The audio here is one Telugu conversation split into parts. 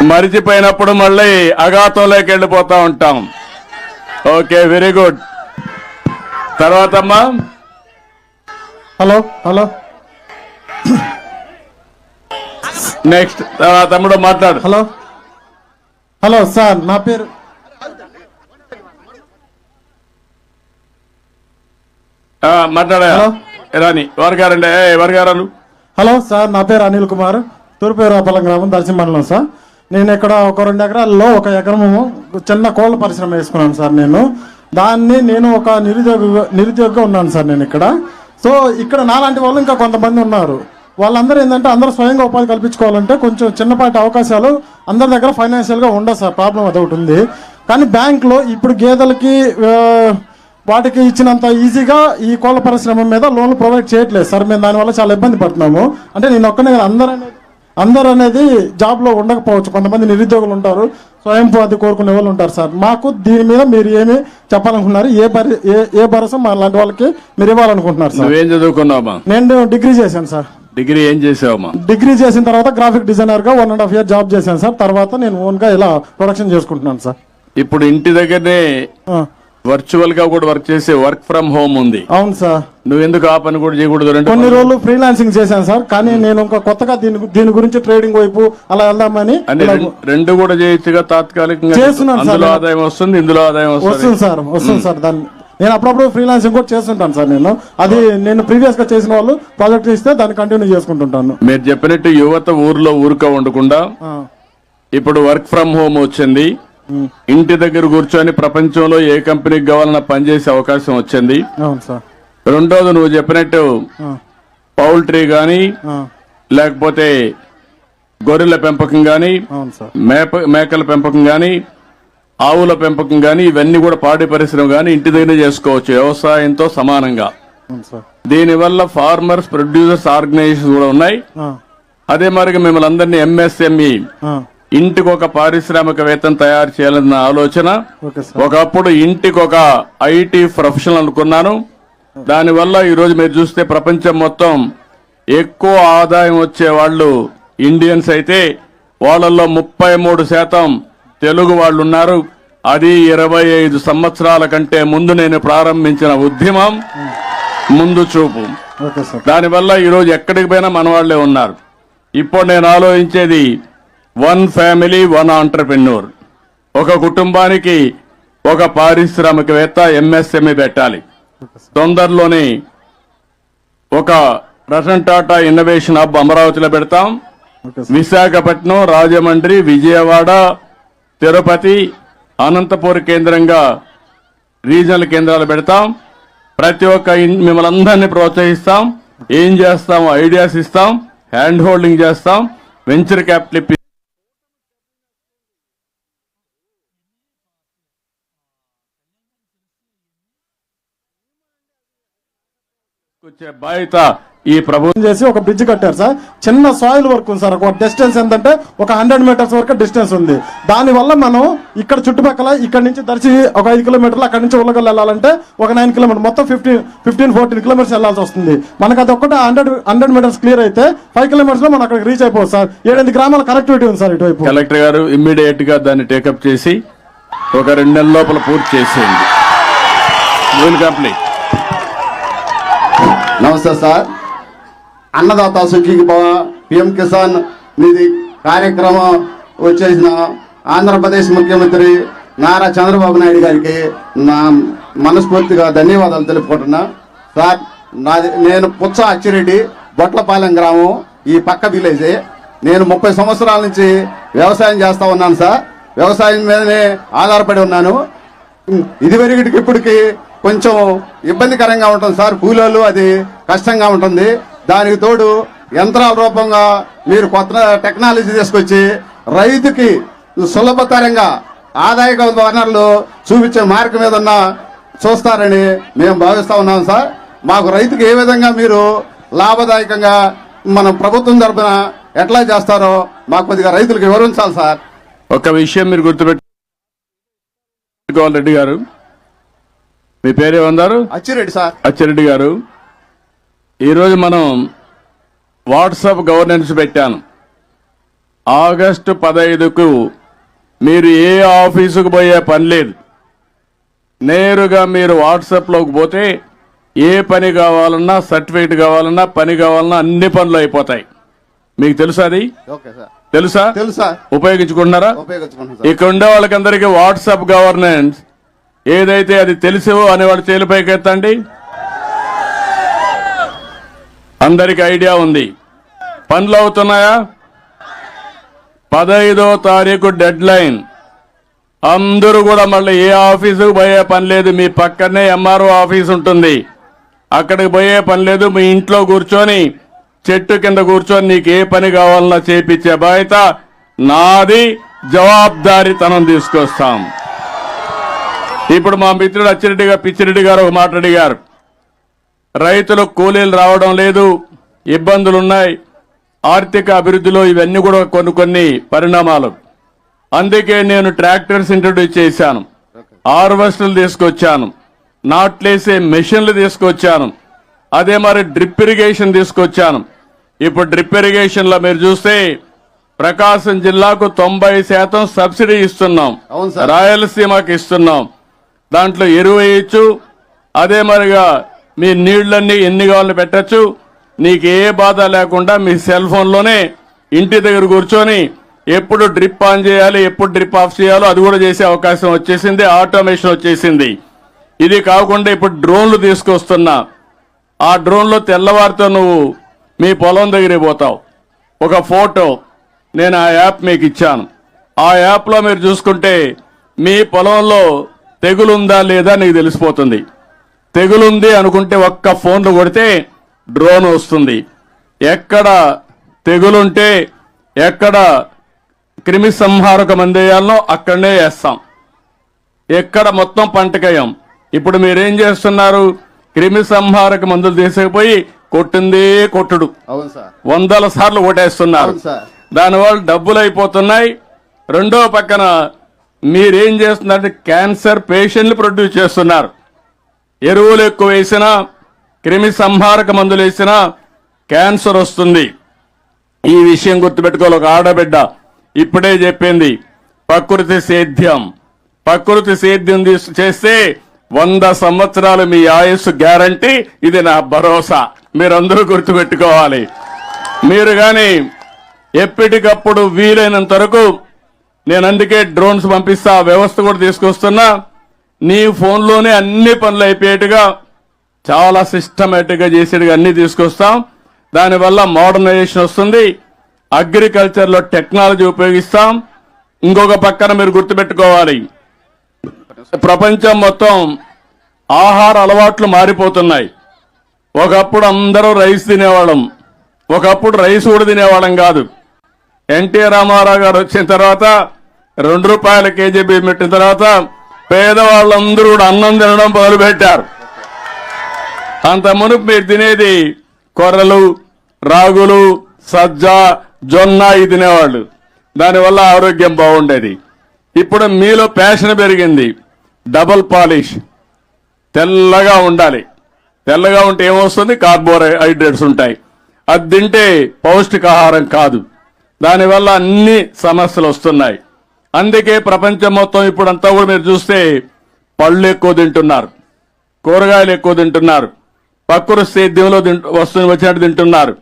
మరిచిపోయినప్పుడు మళ్ళీ అఘాతంలోకి వెళ్ళిపోతా ఉంటాం. Okay, very good. తర్వాత అమ్మా. హలో హలో నెక్స్ట్ తమ్ముడు మాట్లాడు. హలో హలో సార్, నా పేరు మాట్లాడా రాని వర్గారండి వర్గారాలు. హలో సార్, నా పేరు అనిల్ కుమార్, తూర్పురాపల్లం గ్రామం, దర్శి మండలం సార్. నేను ఇక్కడ ఒక 2 ఎకరాల్లో 1 ఎకరము చిన్న కోళ్ళ పరిశ్రమ వేసుకున్నాను సార్. నేను ఒక నిరుద్యోగిగా ఉన్నాను సార్ నేను ఇక్కడ. సో ఇక్కడ నాలాంటి వాళ్ళు ఇంకా కొంతమంది ఉన్నారు. వాళ్ళందరూ ఏంటంటే అందరూ స్వయంగా ఉపాధి కల్పించుకోవాలంటే కొంచెం చిన్నపాటి అవకాశాలు అందరి దగ్గర ఫైనాన్షియల్గా ఉండవు సార్. ప్రాబ్లం అదొకటి ఉంది. కానీ బ్యాంకులో ఇప్పుడు గేదెలకి వాటికి ఇచ్చినంత ఈజీగా ఈ కోళ్ళ పరిశ్రమ మీద లోన్లు ప్రొవైడ్ చేయట్లేదు సార్. మేము దానివల్ల చాలా ఇబ్బంది పడుతున్నాము. అంటే నేను ఒక్కనే అందరూ అనేది జాబ్లో ఉండకపోవచ్చు. కొంతమంది నిరుద్యోగులు ఉంటారు, స్వయం ఉపాధి కోరుకునే వాళ్ళు ఉంటారు సార్. మాకు దీని మీద మీరు ఏమి చెప్పాలనుకుంటున్నారు? ఏ భరోసా మా లాంటి వాళ్ళకి మీరు ఇవ్వాలనుకుంటున్నారు సార్? ఏం చదువుకున్నావా? నేను డిగ్రీ చేశాను సార్. డిగ్రీ ఏం చేసావమ్మా? డిగ్రీ చేసిన తర్వాత గ్రాఫిక్ డిజైనర్ గా 1.5 year జాబ్ చేశాను సార్. తర్వాత నేను ఓన్ గా ఇలా ప్రొడక్షన్ చేసుకుంటున్నాను సార్. ఇప్పుడు ఇంటి దగ్గరనే వర్చువల్ గా కూడా వర్క్ చేసే వర్క్ ఫ్రమ్ హోమ్ ఉంది. అవును సార్. నువ్వు ఎందుకు ఆ పని కూడా చేయకూడదు? కొన్ని రోజులు ఫ్రీలాన్సింగ్ చేశాను సార్. కానీ నేను ఇంకా కొత్తగా దీని గురించి ట్రేడింగ్ వైపు అలా వెళ్దామని. రెండు కూడా చేయొచ్చుగా తాత్కాలికంగా. చేస్తున్నాను సార్. ఆదాయం వస్తుంది, ఇందులో ఆదాయం వస్తుంది సార్. దాన్ని నేను అప్పుడప్పుడు ఫ్రీలాన్సింగ్ కూడా చేస్తుంటాను సార్. నేను ప్రీవియస్ గా చేసిన వాళ్ళు ప్రాజెక్ట్ ఇస్తే దాన్ని కంటిన్యూ చేసుకుంటుంటాను. మీరు చెప్పినట్టు యువత ఊర్లో ఊరుక ఉండకుండా ఇప్పుడు వర్క్ ఫ్రమ్ హోమ్ వచ్చింది. ఇంటి దగ్గర కూర్చొని ప్రపంచంలో ఏ కంపెనీకి కావాలన్నా పనిచేసే అవకాశం వచ్చింది. రెండోది నువ్వు చెప్పినట్టు పౌల్ట్రీ గాని లేకపోతే గొర్రెల పెంపకం గాని మేకల పెంపకం గాని ఆవుల పెంపకం గాని ఇవన్నీ కూడా పాడి పరిశ్రమ గాని ఇంటి దగ్గర చేసుకోవచ్చు వ్యవసాయంతో సమానంగా. దీనివల్ల ఫార్మర్స్ ప్రొడ్యూసర్స్ ఆర్గనైజేషన్ కూడా ఉన్నాయి. అదే మరి మిమ్మల్ని అందరినీ ఎంఎస్ఎంఈ ఇంటికి ఒక పారిశ్రామికవేత్తను తయారు చేయాలన్న ఆలోచన. ఒకప్పుడు ఇంటికి ఒక ఐటీ ప్రొఫెషనల్ అనుకున్నాను. దానివల్ల ఈరోజు మీరు చూస్తే ప్రపంచం మొత్తం ఎక్కువ ఆదాయం వచ్చే వాళ్ళు ఇండియన్స్ అయితే వాళ్ళల్లో 33% తెలుగు వాళ్ళు ఉన్నారు. అది 25 సంవత్సరాల కంటే ముందు నేను ప్రారంభించిన ఉద్యమం ముందు చూపు. దానివల్ల ఈరోజు ఎక్కడికి పోయినా మన వాళ్లే ఉన్నారు. ఇప్పుడు నేను ఆలోచించేది 1 family 1 entrepreneur. ఒక కుటుంబానికి ఒక పారిశ్రామికవేత్త ఎంఎస్ఎంఈ పెట్టాలి. తొందరలోనే ఒక రతన్ టాటా ఇన్నోవేషన్ హబ్ అమరావతిలో పెడతాం. విశాఖపట్నం, రాజమండ్రి, విజయవాడ, తిరుపతి, అనంతపురం కేంద్రంగా రీజనల్ కేంద్రాలు పెడతాం. ప్రతి ఒక్క మిమ్మల్ని అందరినీ ప్రోత్సహిస్తాం. ఏం చేస్తాం? ఐడియాస్ ఇస్తాం, హ్యాండ్ హోల్డింగ్ చేస్తాం, వెంచర్ క్యాపిటల్ బాధ్యత ఈ ప్రభుత్వం చేసి ఒక బ్రిడ్జ్ కట్టారు సార్. చిన్న సాయిల్ వర్క్ ఉంది సార్. ఒక డిస్టెన్స్ ఏంటంటే ఒక 100 meters వరకు డిస్టెన్స్ ఉంది. దాని వల్ల మనం ఇక్కడ చుట్టుపక్కల ఇక్కడ నుంచి దర్శి ఒక 5 kilometers, అక్కడ నుంచి ఉల్లగల్ వెళ్ళాలంటే ఒక 9 kilometers, మొత్తం 15-14 kilometers వెళ్లాల్సి వస్తుంది. మనకు అది ఒక్కటే 100 meters క్లియర్ అయితే 5 kilometers లో మనం అక్కడికి రీచ్ అయిపోవచ్చు సార్. 7 గ్రామాల కనెక్టివిటీ ఉంది సార్ ఇటువైపు. కలెక్టర్ గారు ఇమ్మీడియట్ గా దాన్ని టేకప్ చేసి ఒక 2 నెలల లోపల పూర్తి చేసేయండి. కంప్లీట్. నమస్తే సార్. అన్నదాత సుఖీకి భవ పిఎం కిసాన్ నిధి కార్యక్రమం వచ్చేసిన ఆంధ్రప్రదేశ్ ముఖ్యమంత్రి నారా చంద్రబాబు నాయుడు గారికి నా మనస్ఫూర్తిగా ధన్యవాదాలు తెలుపుకుంటున్నా సార్. నేను పుచ్చ అచ్చిరెడ్డి, బొట్లపాలెం గ్రామం, ఈ పక్క విలేజే. నేను 30 సంవత్సరాల నుంచి వ్యవసాయం చేస్తా ఉన్నాను సార్. వ్యవసాయం మీదనే ఆధారపడి ఉన్నాను. ఇదివరకటికి ఇప్పటికి కొంచెం ఇబ్బందికరంగా ఉంటుంది సార్. కూలీలు అది కష్టంగా ఉంటుంది. దానికి తోడు యంత్రాల రూపంగా మీరు కొత్త టెక్నాలజీ తీసుకొచ్చి రైతుకి సులభతరంగా ఆదాయ వనరులు చూపించే మార్గం ఏదన్నా చూస్తారని మేము భావిస్తా ఉన్నాం సార్. మాకు రైతుకి ఏ విధంగా మీరు లాభదాయకంగా మన ప్రభుత్వం తరఫున ఎట్లా చేస్తారో మాకు కొద్దిగా రైతులకు వివరించాలి సార్. ఒక విషయం మీరు గుర్తుపెట్టుకోవాలి రెడ్డి గారు. మీ పేరేమన్నారు? అచ్చిరెడ్డి సార్. అచ్చిరెడ్డి గారు, ఈరోజు మనం వాట్సాప్ గవర్నెన్స్ పెట్టాను. ఆగస్టు 15కు మీరు ఏ ఆఫీసుకు పోయే పని లేదు. నేరుగా మీరు వాట్సాప్లోకి పోతే ఏ పని కావాలన్నా, సర్టిఫికేట్ కావాలన్నా, పని కావాలన్నా అన్ని పనులు అయిపోతాయి. మీకు తెలుసా? అది ఓకే సార్. తెలుసా? తెలుసా? ఉపయోగించుకుంటున్నారా? ఉపయోగించుకుంటాం సార్. ఇక్కడ ఉండే వాళ్ళకందరికీ వాట్సాప్ గవర్నెన్స్ ఏదైతే అది తెలుసో అనేవాళ్ళు చేలిపైకి ఎత్తండి. అందరికి ఐడియా ఉంది. పనులు అవుతున్నాయా? 15వ తారీఖు డెడ్ లైన్. అందరూ కూడా మళ్ళీ ఏ ఆఫీసుకు పోయే పని లేదు. మీ పక్కనే ఎంఆర్ఓ ఆఫీస్ ఉంటుంది, అక్కడికి పోయే పని లేదు. మీ ఇంట్లో కూర్చొని చెట్టు కింద కూర్చొని నీకు ఏ పని కావాలన్నా చేపించే బాధ్యత నాది. జవాబుదారీతనం తీసుకొస్తాం. ఇప్పుడు మా మిత్రుడు పిచ్చిరెడ్డి గారు ఒక మాట అడిగారు. రైతులకు కూలీలు రావడం లేదు, ఇబ్బందులున్నాయి. ఆర్థిక అభివృద్ధిలో ఇవన్నీ కూడా కొన్ని పరిణామాలు. అందుకే నేను ట్రాక్టర్స్ ఇంట్రడ్యూస్ చేశాను, హార్వెస్టర్లు తీసుకొచ్చాను, నాట్లేసే మెషిన్లు తీసుకొచ్చాను, అదే మరి డ్రిప్ ఇరిగేషన్ తీసుకొచ్చాను. ఇప్పుడు డ్రిప్ ఇరిగేషన్ లో మీరు చూస్తే ప్రకాశం జిల్లాకు 90% సబ్సిడీ ఇస్తున్నాం, అవును సార్. రాయలసీమకి ఇస్తున్నాం. దాంట్లో ఎరువు వేయచ్చు, అదే మరిగా మీ నీళ్లన్నీ ఎన్ని కావాలని పెట్టచ్చు. నీకు ఏ బాధ లేకుండా మీ సెల్ ఫోన్లోనే ఇంటి దగ్గర కూర్చొని ఎప్పుడు డ్రిప్ ఆన్ చేయాలి, ఎప్పుడు డ్రిప్ ఆఫ్ చేయాలో అది కూడా చేసే అవకాశం వచ్చేసింది. ఆటోమేషన్ వచ్చేసింది. ఇది కాకుండా ఇప్పుడు డ్రోన్లు తీసుకొస్తున్నా. ఆ డ్రోన్లో తెల్లవారితో నువ్వు మీ పొలం దగ్గరికి పోతావు, ఒక ఫోటో నేను ఆ యాప్ మీకు ఇచ్చాను. ఆ యాప్లో మీరు చూసుకుంటే మీ పొలంలో తెగులుందా లేదా నీకు తెలిసిపోతుంది. తెగులుంది అనుకుంటే ఒక్క ఫోన్లు కొడితే డ్రోన్ వస్తుంది. ఎక్కడ తెగులుంటే, ఎక్కడ క్రిమి సంహారక మందు వేయాలనో అక్కడనే వేస్తాం. ఎక్కడ మొత్తం పంటకయం. ఇప్పుడు మీరేం చేస్తున్నారు? క్రిమి సంహారక మందులు తీసుకుపోయి కొట్టిందే కొట్టుడు, అవును సార్. 100 సార్లు కొట్టేస్తున్నారు. అవును సార్. దానివల్ల డబ్బులు అయిపోతున్నాయి. రెండో పక్కన మీరేం చేస్తున్నారంటే క్యాన్సర్ పేషెంట్లు ప్రొడ్యూస్ చేస్తున్నారు. ఎరువులు ఎక్కువ వేసినా, క్రిమి సంహారక మందులు వేసినా క్యాన్సర్ వస్తుంది. ఈ విషయం గుర్తుపెట్టుకోవాలి. ఒక ఆడబిడ్డ ఇప్పుడే చెప్పింది, ప్రకృతి సేద్యం. ప్రకృతి సేద్యం చేస్తే 100 సంవత్సరాలు మీ ఆయుస్సు గ్యారంటీ. ఇది నా భరోసా. మీరందరూ గుర్తుపెట్టుకోవాలి. మీరు గాని ఎప్పటికప్పుడు వీలైనంత వరకు నేను అందుకే డ్రోన్స్ పంపిస్తా, వ్యవస్థ కూడా తీసుకొస్తున్నా. నీ ఫోన్లోనే అన్ని పనులు అయిపోయేట్టుగా చాలా సిస్టమేటిక్ గా చేసేట్టుగా అన్ని తీసుకొస్తాం. దానివల్ల మోడర్నైజేషన్ వస్తుంది. అగ్రికల్చర్ లో టెక్నాలజీ ఉపయోగిస్తాం. ఇంకొక పక్కన మీరు గుర్తుపెట్టుకోవాలి, ప్రపంచం మొత్తం ఆహార అలవాట్లు మారిపోతున్నాయి. ఒకప్పుడు అందరూ రైస్ తినేవాళ్ళం, ఒకప్పుడు రైస్ కూడా తినేవాళ్ళం కాదు. ఎన్టీ రామారావు గారు వచ్చిన తర్వాత 2 రూపాయల కేజీ బియ్యం పెట్టిన తర్వాత పేదవాళ్ళందరూ కూడా అన్నం తినడం మొదలుపెట్టారు. అంత మునుపు మీరు తినేది కొర్రలు, రాగులు, సజ్జ, జొన్న ఇది తినేవాళ్ళు. దానివల్ల ఆరోగ్యం బాగుండేది. ఇప్పుడు మీలో ప్యాషన్ పెరిగింది. డబుల్ పాలిష్, తెల్లగా ఉండాలి. తెల్లగా ఉంటే ఏమొస్తుంది? కార్బోహైడ్రేట్స్ ఉంటాయి. అది తింటే పౌష్టికాహారం కాదు. దానివల్ల అన్ని సమస్యలు వస్తున్నాయి. అందుకే ప్రపంచం మొత్తం ఇప్పుడంతా కూడా మీరు చూస్తే పళ్ళు ఎక్కువ తింటున్నారు, కూరగాయలు ఎక్కువ తింటున్నారు, ప్రకృతి సేద్యంలో వచ్చినట్టు తింటున్నారు,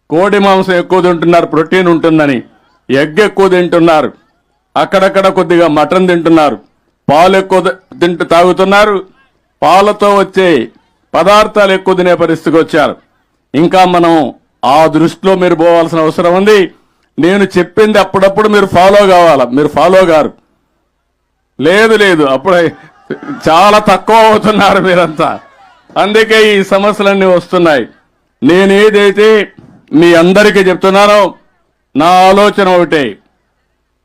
కోడి మాంసం ఎక్కువ తింటున్నారు, ప్రోటీన్ ఉంటుందని. ఎగ్ ఎక్కువ తింటున్నారు, అక్కడక్కడ కొద్దిగా మటన్ తింటున్నారు, పాలు ఎక్కువ తాగుతున్నారు. పాలతో వచ్చే పదార్థాలు ఎక్కువ తినే పరిస్థితికి వచ్చారు. ఇంకా మనం ఆ దృష్టిలో మీరు పోవాల్సిన అవసరం ఉంది. నేను చెప్పింది అప్పుడప్పుడు మీరు ఫాలో కావాలా. మీరు ఫాలో గారు లేదు, అప్పుడే చాలా తక్కువ అవుతున్నారు మీరంతా. అందుకే ఈ సమస్యలన్నీ వస్తున్నాయి. నేనేదైతే మీ అందరికీ చెప్తున్నానో నా ఆలోచన ఒకటే.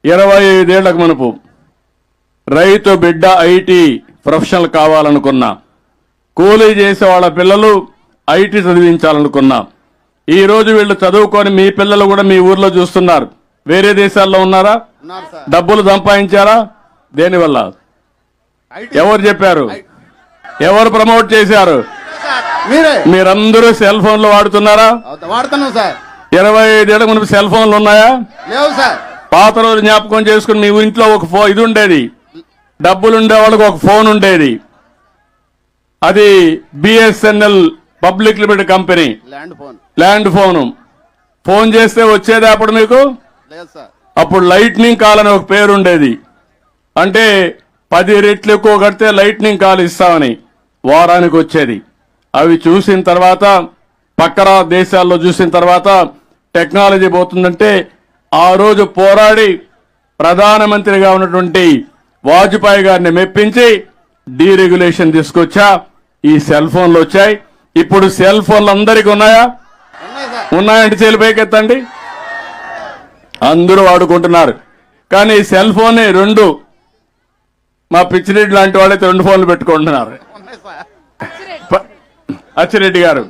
25 ఏళ్లకు మునుపు రైతు బిడ్డ ఐటీ ప్రొఫెషనల్ కావాలనుకున్నా, కూలీ చేసే వాళ్ళ పిల్లలు ఐటీ చదివించాలనుకున్నా. ఈ రోజు వీళ్ళు చదువుకొని మీ పిల్లలు కూడా మీ ఊర్లో చూస్తున్నారు. వేరే దేశాల్లో ఉన్నారా? ఉన్నారు సార్. డబ్బులు సంపాదించారా? దేనివల్ల? ఎవరు చెప్పారు? ఎవరు ప్రమోట్ చేశారు? మీరే. మీరందరూ సెల్ ఫోన్లు వాడుతున్నారా? వాడుతున్నాం సార్. 25 ఏళ్ల మునుపు సెల్ ఫోన్లు ఉన్నాయా? లేవు సార్. పాత రోజు జ్ఞాపకం చేసుకుని మీ ఇంట్లో ఒక ఇది ఉండేది, డబ్బులు ఉండే వాళ్ళకి ఒక ఫోన్ ఉండేది. అది BSNL public limited company, land phone. Phone చేస్తే వచ్చేది అప్పుడు మీకు? లేదు సార్. అప్పుడు లైట్నింగ్ కాల్ అని ఒక పేరు ఉండేది. అంటే 10 రెట్లు ఎక్కువ కడితే లైట్నింగ్ కాల్ ఇస్తామని వారానికి వచ్చేది. అవి చూసిన తర్వాత పక్కన దేశాల్లో చూసిన తర్వాత టెక్నాలజీ పోతుందంటే ఆ రోజు పోరాడి ప్రధానమంత్రిగా ఉన్నటువంటి వాజ్పేయి గారిని మెప్పించి డీరెగ్యులేషన్ తీసుకొచ్చా. ఈ సెల్ ఫోన్లు వచ్చాయి. ఇప్పుడు సెల్ ఫోన్లు అందరికీ ఉన్నాయా? ఉన్నాయంటే చేలు పైకెత్తండి. అందరూ వాడుకుంటున్నారు. కానీ సెల్ ఫోన్ 2 మా పిచ్చిరెడ్డి లాంటి వాళ్ళైతే 2 ఫోన్లు పెట్టుకుంటున్నారు. అచ్చిరెడ్డి గారు